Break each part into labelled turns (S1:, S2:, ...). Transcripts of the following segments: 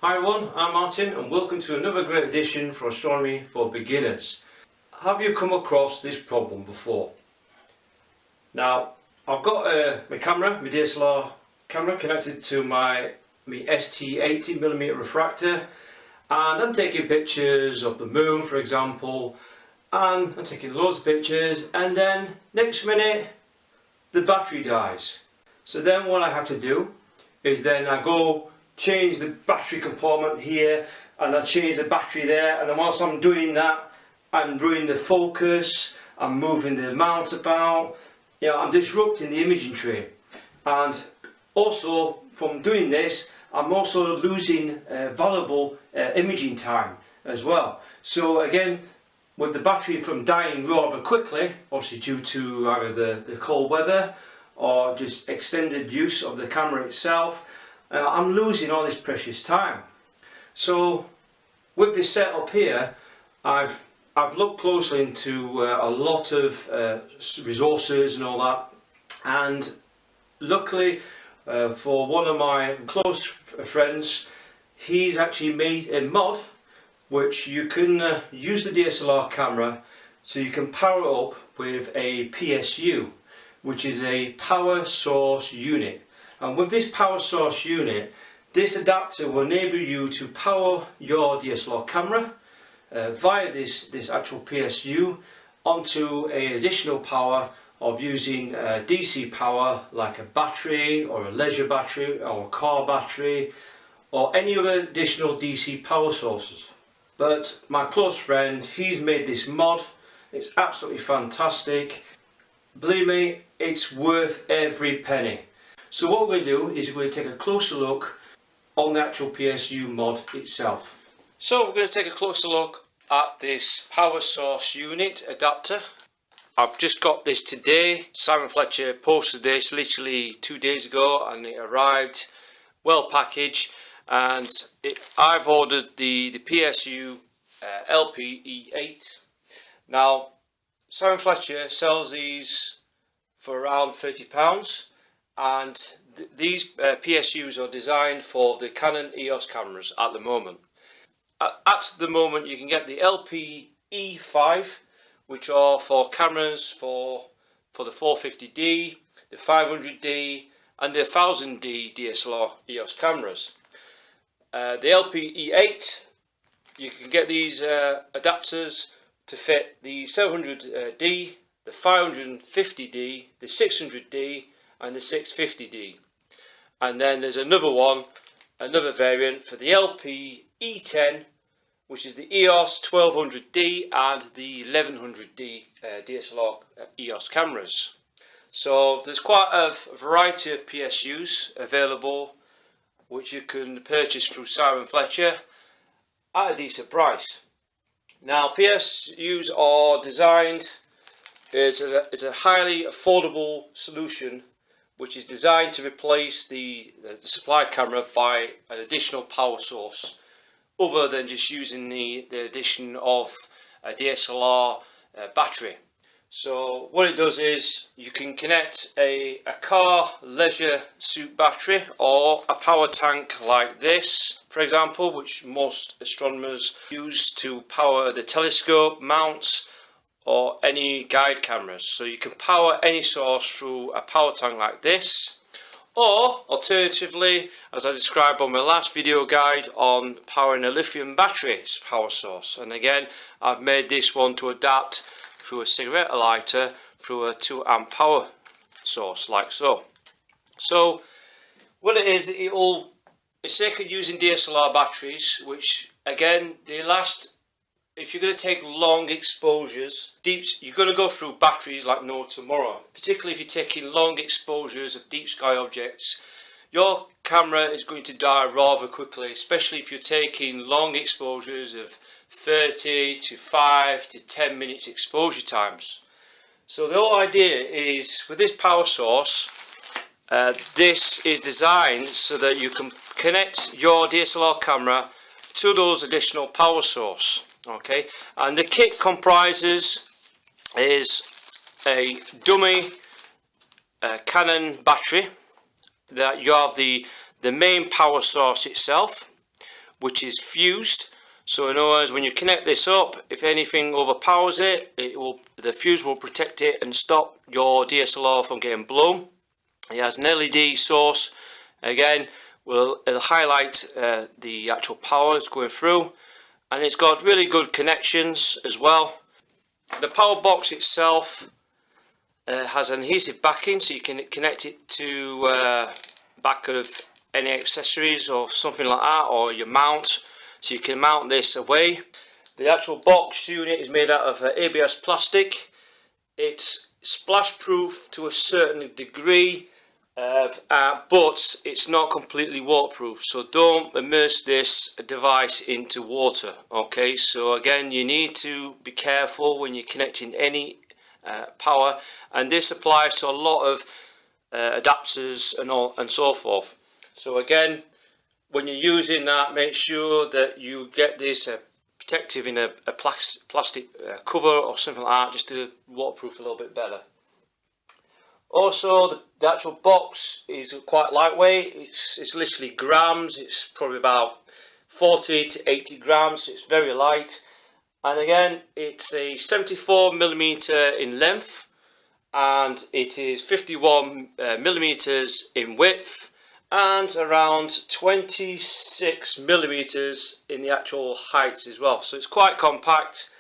S1: Hi everyone, I'm Martin and welcome to another great edition for Astronomy for Beginners. Have you come across this problem before? Now, I've got my camera, my DSLR camera connected to my ST 80mm refractor, and I'm taking pictures of the moon, for example, and I'm taking loads of pictures, and then next minute the battery dies. So then what I have to do is then I go change the battery compartment here, and I change the battery there, and then whilst I'm doing that, I'm ruining the focus, I'm moving the mount about, I'm disrupting the imaging tray. And also from doing this, I'm also losing valuable imaging time as well. So again, with the battery from dying rather quickly, obviously due to either the cold weather or just extended use of the camera itself, I'm losing all this precious time. So with this setup here, I've looked closely into a lot of resources and all that, and luckily for one of my close friends, he's actually made a mod which you can use the DSLR camera so you can power it up with a PSU, which is a power source unit. And with this power source unit, this adapter will enable you to power your DSLR camera via this actual PSU onto an additional power of using DC power like a battery or a leisure battery or a car battery or any other additional DC power sources. But my close friend, he's made this mod. It's absolutely fantastic. Believe me, it's worth every penny. So what we're going to do is we're going to take a closer look on the actual PSU mod itself. So we're going to take a closer look at this power source unit adapter. I've just got this today. Simon Fletcher posted this literally 2 days ago and it arrived well packaged, and I've ordered the PSU LPE8. Now Simon Fletcher sells these for around £30. And these PSUs are designed for the Canon EOS cameras at the moment. At the moment you can get the LPE5, which are for cameras for the 450D, the 500D and the 1000D DSLR EOS cameras. The LPE8, you can get these adapters to fit the 700D, the 550D, the 600D and the 650D. And then there's another variant for the LPE10, which is the EOS 1200D and the 1100D DSLR EOS cameras. So there's quite a variety of PSUs available which you can purchase through Simon Fletcher at a decent price. Now PSUs are designed, it's a highly affordable solution which is designed to replace the supply camera by an additional power source other than just using the addition of a DSLR battery. So what it does is you can connect a car leisure suit battery or a power tank like this, for example, which most astronomers use to power the telescope mounts or any guide cameras. So you can power any source through a power tank like this, or alternatively, as I described on my last video guide on powering a lithium battery power source. And again, I've made this one to adapt through a cigarette lighter through a 2 amp power source like so. So what it is, it's sick of using DSLR batteries, which again they last. If you're going to take long exposures, you're going to go through batteries like no tomorrow. Particularly if you're taking long exposures of deep sky objects, your camera is going to die rather quickly, especially if you're taking long exposures of 30 to 5 to 10 minutes exposure times. So the whole idea is, with this power source, this is designed so that you can connect your DSLR camera to those additional power source. Okay, and the kit comprises is a dummy Canon battery, that you have the main power source itself, which is fused. So in other words, when you connect this up, if anything overpowers it, the fuse will protect it and stop your DSLR from getting blown. It has an LED source. Again, it'll highlight the actual power that's going through, and it's got really good connections as well. The power box itself has an adhesive backing, so you can connect it to back of any accessories or something like that, or your mount, so you can mount this away. The actual box unit is made out of ABS plastic. It's splash proof to a certain degree, but it's not completely waterproof, so don't immerse this device into water. Okay, so again, you need to be careful when you're connecting any power, and this applies to a lot of adapters and so forth. So again, when you're using that, make sure that you get this protective in a plastic cover or something like that, just to waterproof a little bit better. Also, the actual box is quite lightweight. It's literally grams. It's probably about 40 to 80 grams. So it's very light. And again, it's a 74mm in length, and it is 51mm in width, and around 26mm in the actual height as well. So it's quite compact,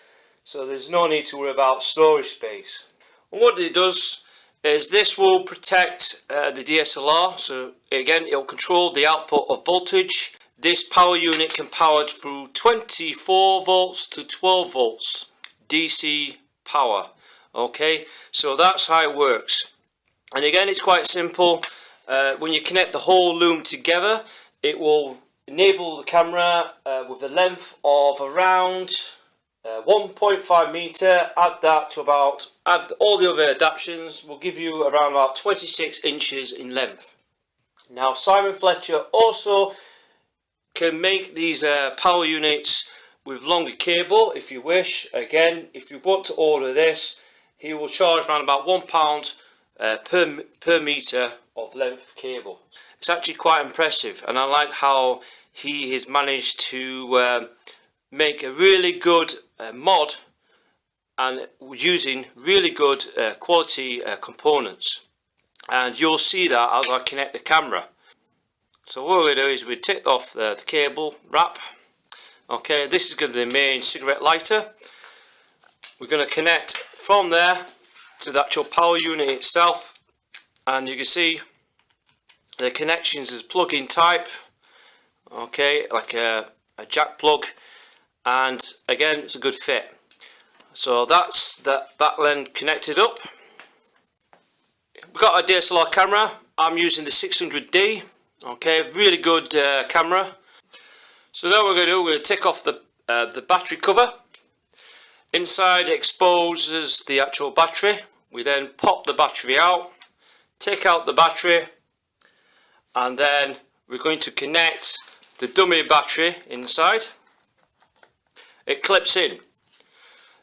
S1: so there's no need to worry about storage space. And what it does is this will protect the DSLR. So again, it will control the output of voltage. This power unit can power through 24 volts to 12 volts DC power. Okay, so that's how it works. And again, it's quite simple. When you connect the whole loom together, it will enable the camera with a length of around 1.5 meter. Add all the other adaptations, will give you around about 26 inches in length. Now, Simon Fletcher also can make these power units with longer cable if you wish. Again, if you want to order this, he will charge around about £1 per meter of length of cable. It's actually quite impressive, and I like how he has managed to make a really good mod, and using really good quality components, and you'll see that as I connect the camera. So what we're going to do is we take off the cable wrap. Okay, this is going to be the main cigarette lighter. We're going to connect from there to the actual power unit itself, and you can see the connections is plug-in type. Okay, like a jack plug, and again, it's a good fit. So that's that back lens connected up. We've got a DSLR camera. I'm using the 600D. Okay, really good camera. So now we're going to take off the battery cover. Inside exposes the actual battery. We then pop the battery out, take out the battery, and then we're going to connect the dummy battery inside. It clips in.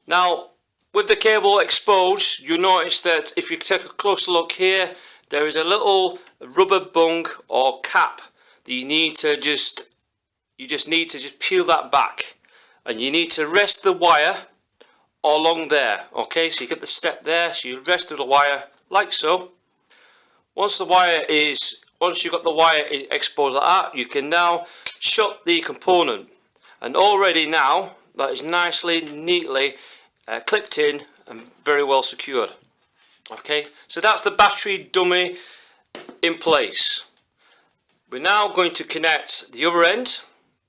S1: Now, with the cable exposed, you'll notice that if you take a closer look here, there is a little rubber bung or cap that you just need to peel that back, and you need to rest the wire along there. Okay, so you get the step there, so you rest the wire like so. Once you've got the wire exposed like that, you can now shut the component, and already now that is nicely, neatly clipped in and very well secured. Okay, so that's the battery dummy in place. We're now going to connect the other end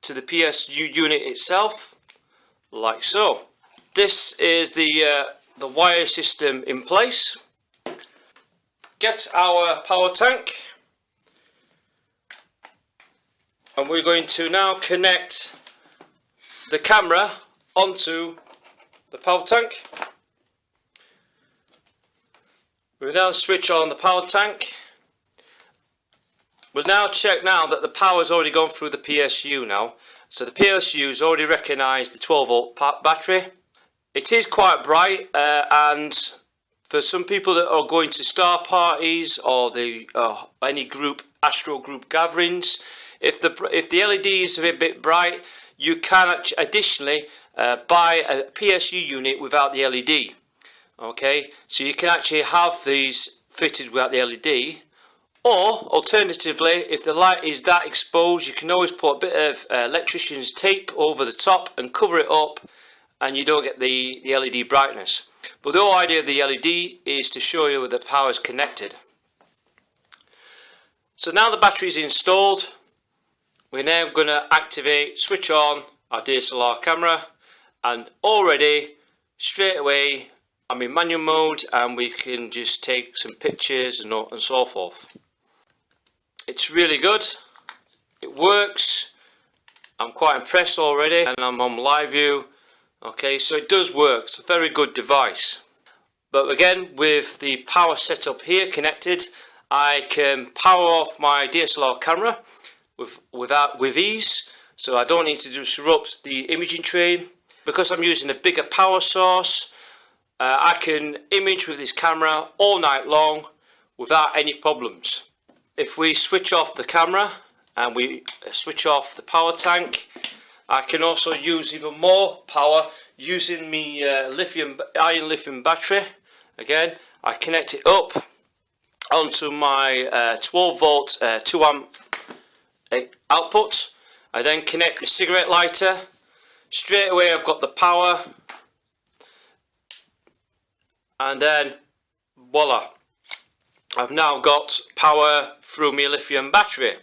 S1: to the PSU unit itself, like so. This is the wire system in place. Get our power tank, and we're going to now connect the camera onto the power tank. We'll now switch on the power tank. We'll now check now that the power has already gone through the PSU now. So the PSU has already recognised the 12 volt battery. It is quite bright, and for some people that are going to star parties or any group, astro group gatherings, if the LED is a bit bright, you can additionally buy a PSU unit without the LED. Okay, so you can actually have these fitted without the LED. Or alternatively, if the light is that exposed, you can always put a bit of electrician's tape over the top and cover it up, and you don't get the LED brightness. But the whole idea of the LED is to show you where the power is connected. So now the battery is installed, we're now going to activate, switch on our DSLR camera, and already straight away I'm in manual mode and we can just take some pictures and so forth. It's really good, it works, I'm quite impressed already, and I'm on live view. Okay, so it does work, it's a very good device. But again, with the power setup here connected, I can power off my DSLR camera with ease, so I don't need to disrupt the imaging train. Because I'm using a bigger power source, I can image with this camera all night long without any problems. If we switch off the camera and we switch off the power tank, I can also use even more power using my iron lithium battery. Again, I connect it up onto my 12 volt 2 amp output. I then connect the cigarette lighter. Straight away I've got the power, and then voila, I've now got power through my lithium battery.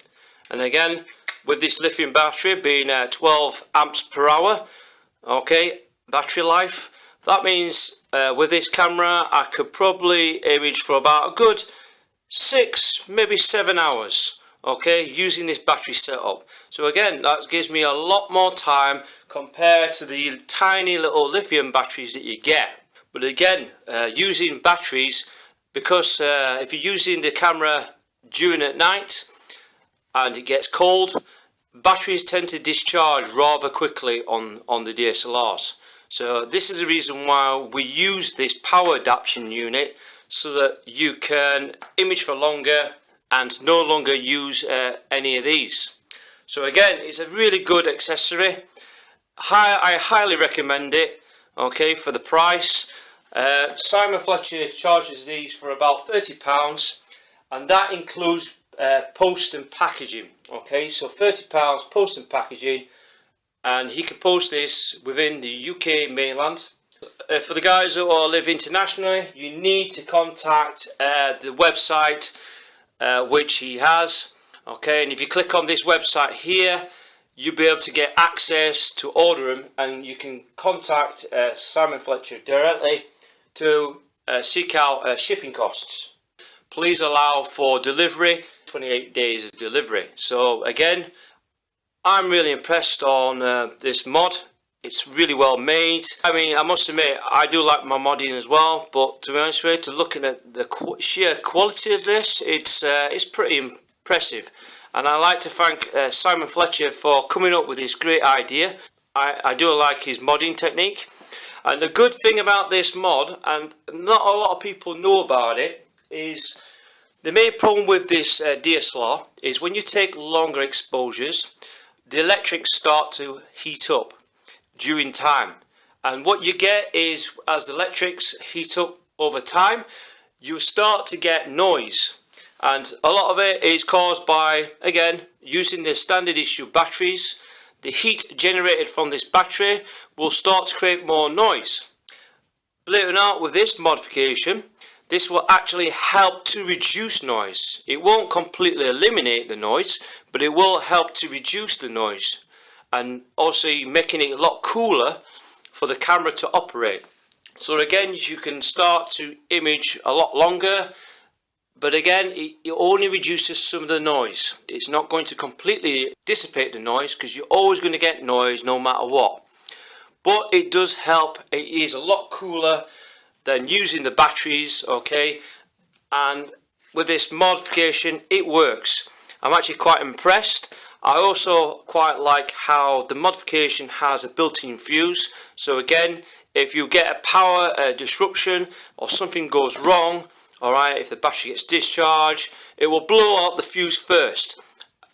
S1: And again, with this lithium battery being 12 amps per hour, okay, battery life, that means with this camera I could probably image for about a good 6, maybe 7 hours, okay, using this battery setup. So again, that gives me a lot more time compared to the tiny little lithium batteries that you get. But again, using batteries, because if you're using the camera during at night and it gets cold, batteries tend to discharge rather quickly on the DSLRs. So this is the reason why we use this power adaptation unit, so that you can image for longer and no longer use any of these. So again, it's a really good accessory. I highly recommend it, okay, for the price. Simon Fletcher charges these for about £30, and that includes post and packaging. Okay, so £30 post and packaging, and he can post this within the UK mainland. For the guys who live internationally, you need to contact the website which he has. Okay, and if you click on this website here, you'll be able to get access to order them, and you can contact Simon Fletcher directly to seek out shipping costs. Please allow for delivery, 28 days of delivery. So again, I'm really impressed on this mod. It's really well made. I mean, I must admit, I do like my modding as well, but to be honest with you, looking at the sheer quality of this, it's pretty impressive. And I'd like to thank Simon Fletcher for coming up with this great idea. I do like his modding technique. And the good thing about this mod, and not a lot of people know about it, is the main problem with this DSLR is when you take longer exposures, the electrics start to heat up during time. And what you get is, as the electrics heat up over time, you start to get noise. And a lot of it is caused by, again, using the standard issue batteries. The heat generated from this battery will start to create more noise. Believe it or not, with this modification, this will actually help to reduce noise. It won't completely eliminate the noise, but it will help to reduce the noise, and also making it a lot cooler for the camera to operate. So again, you can start to image a lot longer, but again, it only reduces some of the noise. It's not going to completely dissipate the noise, because you're always going to get noise no matter what. But it does help. It is a lot cooler than using the batteries, okay? And with this modification, it works. I'm actually quite impressed. I also quite like how the modification has a built-in fuse. So again, if you get a power disruption or something goes wrong, alright, if the battery gets discharged, it will blow out the fuse first.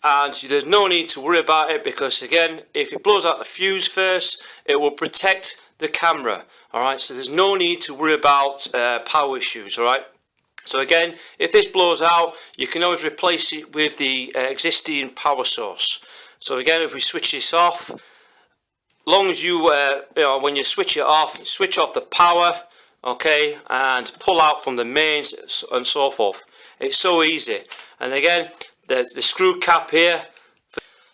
S1: and there's no need to worry about it, because again, if it blows out the fuse first, it will protect the camera. Alright, so there's no need to worry about power issues. Alright, so again, if this blows out, you can always replace it with the existing power source. So again, if we switch this off, long as you, when you switch it off, switch off the power, okay, and pull out from the mains and so forth. It's so easy. And again, there's the screw cap here.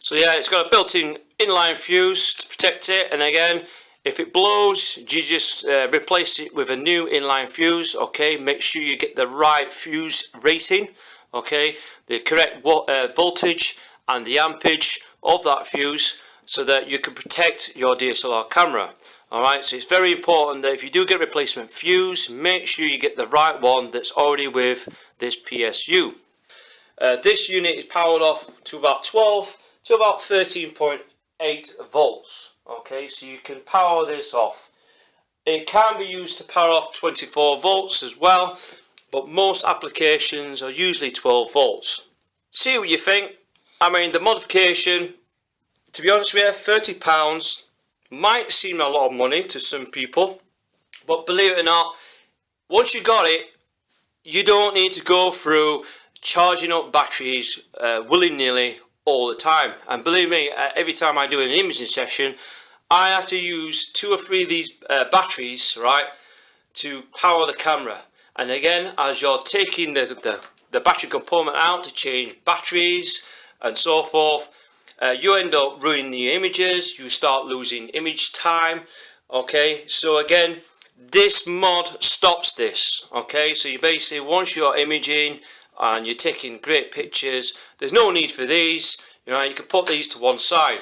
S1: So yeah, it's got a built-in inline fuse to protect it. And again, if it blows, you just replace it with a new inline fuse. Okay, make sure you get the right fuse rating. Okay, the correct voltage and the ampage of that fuse, so that you can protect your DSLR camera. Alright, so it's very important that if you do get replacement fuse, make sure you get the right one that's already with this PSU. This unit is powered off to about 12 to about 13.8 volts. Okay, so you can power this off. It can be used to power off 24 volts as well, but most applications are usually 12 volts. See what you think. I mean, the modification, to be honest with you, £30 might seem a lot of money to some people, but believe it or not, once you got it, you don't need to go through charging up batteries willy-nilly all the time. And believe me, every time I do an imaging session, I have to use 2 or 3 of these batteries, right, to power the camera. And again, as you're taking the battery component out to change batteries and so forth, you end up ruining the images, you start losing image time. Okay, so again, this mod stops this. Okay, so you basically, once you're imaging and you're taking great pictures, there's no need for these. You know, you can put these to one side.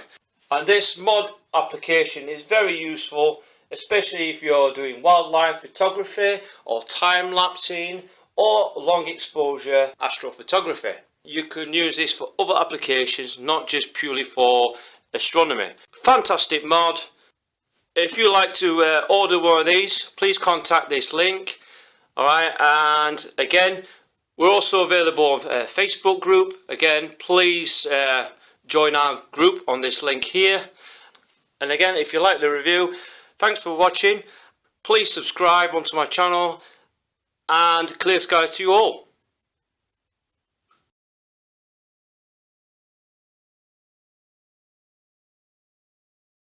S1: And this mod application is very useful, especially if you're doing wildlife photography or time-lapsing or long exposure astrophotography. You can use this for other applications, not just purely for astronomy. Fantastic mod. If you like to order one of these, please contact this link. Alright, and again, we're also available on a Facebook group. Again, please join our group on this link here. And again, if you like the review, thanks for watching. Please subscribe onto my channel, and clear skies to you all.